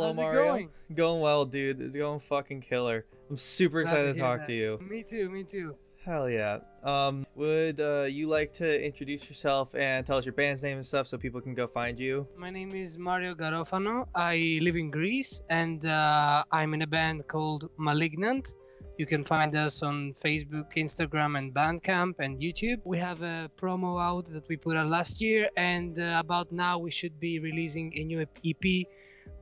Hello, How's it Mario. going? Going well, dude. It's going fucking killer. I'm super Glad to excited to hear talk that. to you. Me too, me too. Hell yeah. Would you like to introduce yourself and tell us your band's name and stuff so people can go find you? My name is Mario Garofano. I live in Greece and I'm in a band called Malignant. You can find us on Facebook, Instagram, and Bandcamp and YouTube. We have a promo out that we put out last year, and about now we should be releasing a new EP.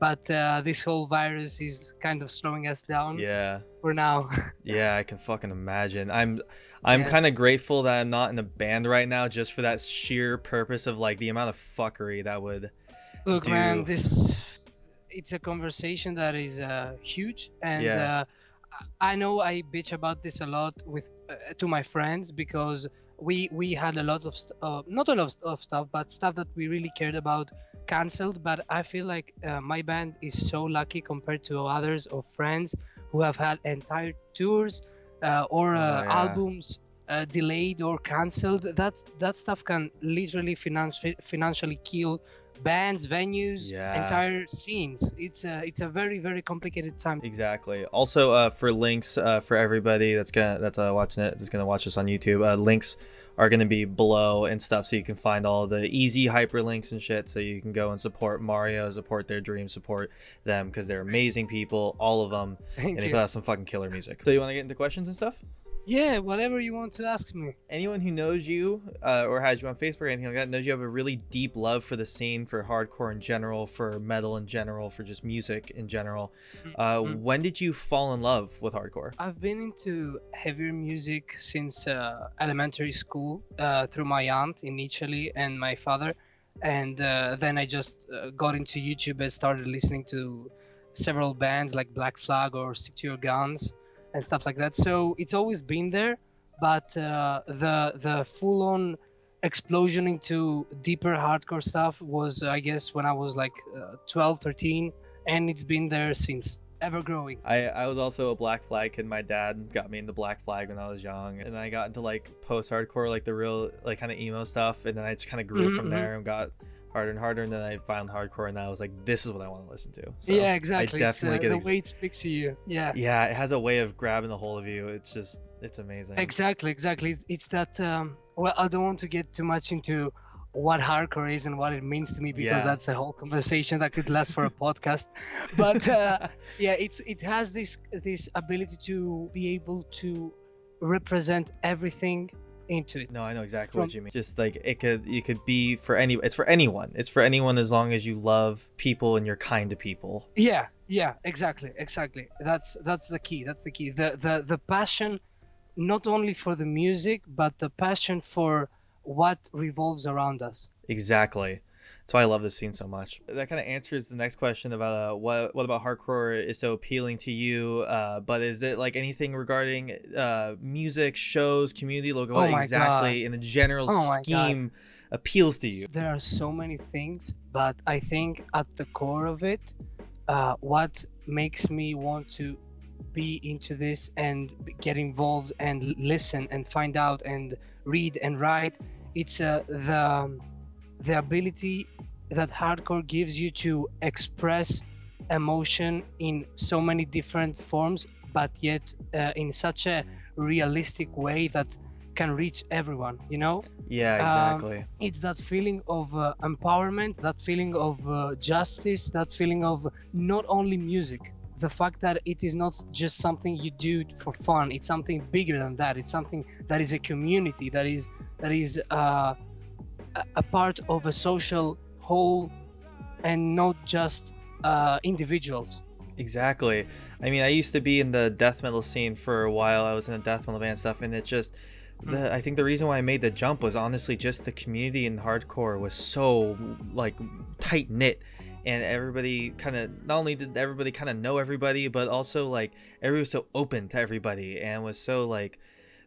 But this whole virus is kind of slowing us down Yeah. for now. Yeah, I can fucking imagine. I'm Yeah. kind of grateful that I'm not in a band right now just for that sheer purpose of like the amount of fuckery that would Look, do. man, it's a conversation that is huge, and Yeah. I know I bitch about this a lot with to my friends because we had a lot of not a lot of stuff, but stuff that we really cared about canceled. But I feel like my band is so lucky compared to others or friends who have had entire tours or Oh, yeah. albums delayed or canceled. That stuff can literally financially kill bands, venues, Yeah. entire scenes. It's a very very complicated time. Exactly. Also, for links for everybody that's watching it, that's gonna watch this on YouTube, links are gonna be below and stuff, so you can find all the easy hyperlinks and shit, so you can go and support Mario, support their dreams, support them because they're amazing people, all of them, Thank and they you. put out some fucking killer music. So you want to get into questions and stuff? Yeah, whatever you want to ask me. Anyone who knows you or has you on Facebook or anything like that knows you have a really deep love for the scene, for hardcore in general, for metal in general, for just music in general. When did you fall in love with hardcore? I've been into heavier music since elementary school through my aunt in Italy and my father, and then I just got into YouTube and started listening to several bands like Black Flag or Stick to Your Guns and stuff like that. So it's always been there, but the full-on explosion into deeper hardcore stuff was, I guess, when I was like 12, 13, and it's been there since, ever growing. I was also a Black Flag kid. My dad got me into Black Flag when I was young, and I got into like post-hardcore, like the real like kind of emo stuff, and then I just kind of grew from there and got harder and harder, and then I found hardcore, and I was like, this is what I want to listen to. So Yeah, exactly. I definitely It's the way it speaks to you. Yeah. Yeah, it has a way of grabbing a hold of you. It's amazing. Exactly. It's that. Well, I don't want to get too much into what hardcore is and what it means to me because that's a whole conversation that could last for a podcast. But yeah, it has this ability to be able to represent everything into it. No, I know exactly what you mean. Just like you could be for it's for anyone. It's for anyone as long as you love people and you're kind to people. Yeah, exactly. That's the key. The passion, not only for the music, but the passion for what revolves around us. Exactly. That's why I love this scene so much. That kind of answers the next question about what about hardcore is so appealing to you. But is it like anything regarding music, shows, community, logo? What exactly in the general scheme appeals to you? There are so many things, but I think at the core of it, what makes me want to be into this and get involved and listen and find out and read and write, it's the ability that hardcore gives you to express emotion in so many different forms, but yet in such a realistic way that can reach everyone, you know? Yeah, exactly. It's that feeling of empowerment, that feeling of justice, that feeling of not only music, the fact that it is not just something you do for fun, it's something bigger than that. It's something that is a community, that is a part of a social whole and not just individuals. Exactly. I mean, I used to be in the death metal scene for a while. I was in a death metal band stuff, and it just I think the reason why I made the jump was honestly just the community in hardcore was so like tight knit, and everybody kind of, not only did everybody kind of know everybody, but also like everybody was so open to everybody and was so like,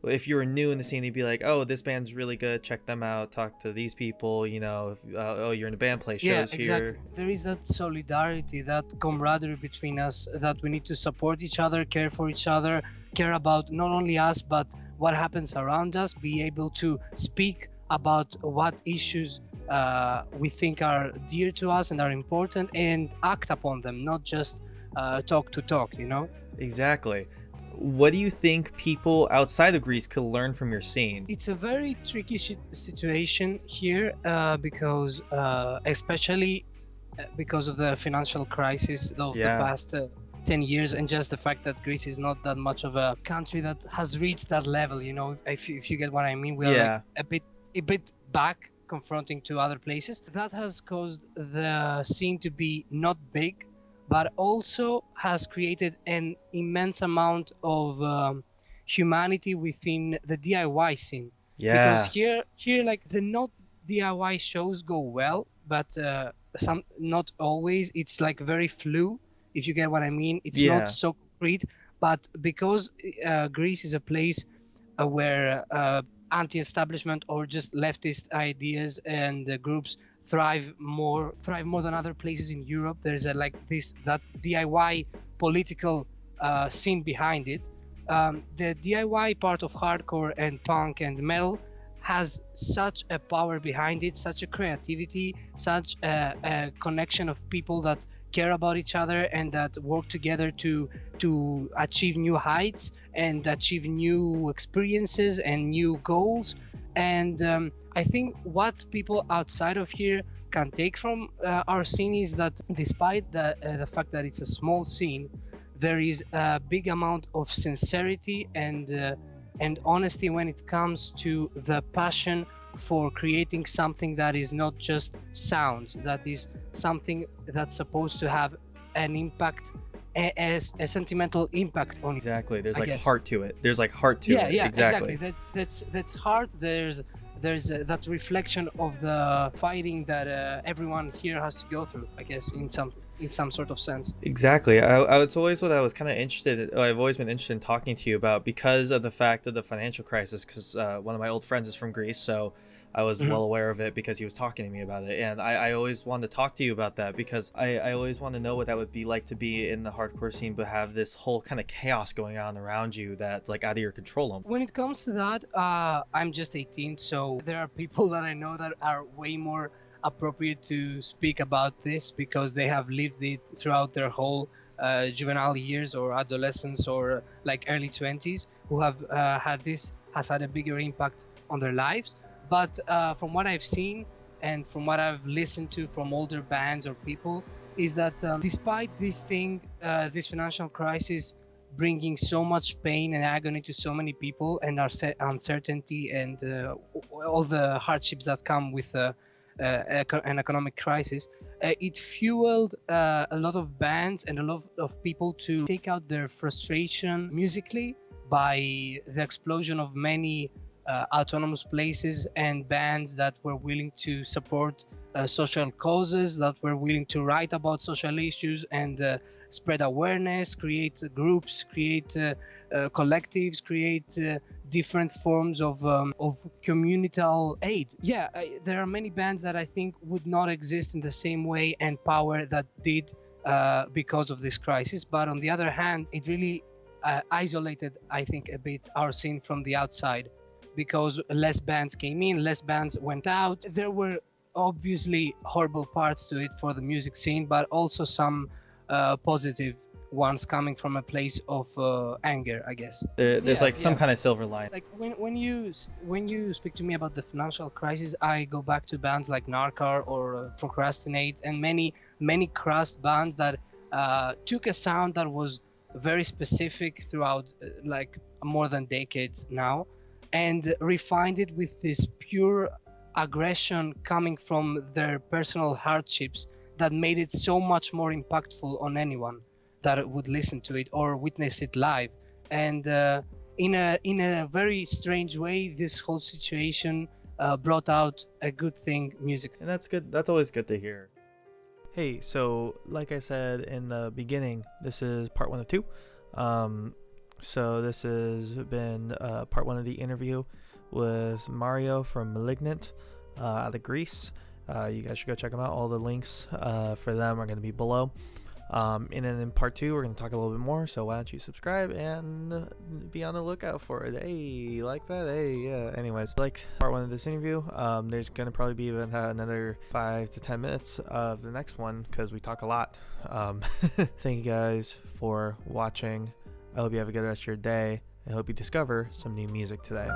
if you were new in the scene, you'd be like, oh, this band's really good, check them out, talk to these people, you know, if, oh, you're in a band, play shows here. There is that solidarity, that camaraderie between us, that we need to support each other, care for each other, care about not only us but what happens around us, be able to speak about what issues we think are dear to us and are important, and act upon them, not just talk to talk, you know? Exactly. What do you think people outside of Greece could learn from your scene? It's a very tricky situation here, because especially because of the financial crisis of the Yeah. past 10 years, and just the fact that Greece is not that much of a country that has reached that level, you know, if you get what I mean. We are like Yeah. a bit back confronting to other places. That has caused the scene to be not big, but also has created an immense amount of humanity within the DIY scene. Because Yeah. here like the not DIY shows go well, but some not always. It's like very flu, if you get what I mean. It's not Yeah. so concrete, but because Greece is a place where anti-establishment or just leftist ideas and groups thrive more than other places in Europe. There's a like this that DIY political scene behind it. The DIY part of hardcore and punk and metal has such a power behind it, such a creativity, such a connection of people that care about each other and that work together to achieve new heights and achieve new experiences and new goals. And I think what people outside of here can take from our scene is that despite the fact that it's a small scene, there is a big amount of sincerity and honesty when it comes to the passion for creating something that is not just sounds, that is something that's supposed to have an impact, a sentimental impact on it. Exactly. There's I like guess. heart to it. There's like heart to Yeah, it. yeah, Exactly. That's heart. There's that reflection of the fighting that everyone here has to go through, I guess, in some sort of sense. Exactly. It's always what I was kind of interested in. I've always been interested in talking to you about because of the fact of the financial crisis. Because one of my old friends is from Greece, so I was Mhm. well aware of it because he was talking to me about it. And I always wanted to talk to you about that because I always want to know what that would be like to be in the hardcore scene, but have this whole kind of chaos going on around you that's like out of your control. When it comes to that, I'm just 18, so there are people that I know that are way more appropriate to speak about this because they have lived it throughout their whole juvenile years or adolescence or like early 20s, who have has had a bigger impact on their lives. But from what I've seen and from what I've listened to from older bands or people, is that despite this financial crisis bringing so much pain and agony to so many people, and our uncertainty and all the hardships that come with an economic crisis, it fueled a lot of bands and a lot of people to take out their frustration musically by the explosion of many autonomous places and bands that were willing to support social causes, that were willing to write about social issues and spread awareness, create groups, create collectives, create different forms of communal aid. Yeah, there are many bands that I think would not exist in the same way and power that did because of this crisis. But on the other hand, it really isolated, I think, a bit our scene from the outside, because less bands came in, less bands went out. There were obviously horrible parts to it for the music scene, but also some positive ones coming from a place of anger, I guess. There's Yeah, like some yeah. kind of silver line. Like when you speak to me about the financial crisis, I go back to bands like Narcar or Procrastinate and many crust bands that took a sound that was very specific throughout like more than decades now, and refined it with this pure aggression coming from their personal hardships that made it so much more impactful on anyone that would listen to it or witness it live. And in a very strange way, this whole situation brought out a good thing music. And that's good. That's always good to hear. Hey, so like I said in the beginning, this is part 1 of 2. So this has been part 1 of the interview with Mario from Malignant out of Greece. You guys should go check them out. All the links for them are going to be below. And then in part 2 we're going to talk a little bit more, so why don't you subscribe and be on the lookout for it. Hey, you like that? Hey, yeah. Anyways, like part 1 of this interview, there's going to probably be another 5 to 10 minutes of the next one because we talk a lot. Thank you guys for watching. I hope you have a good rest of your day. I hope you discover some new music today.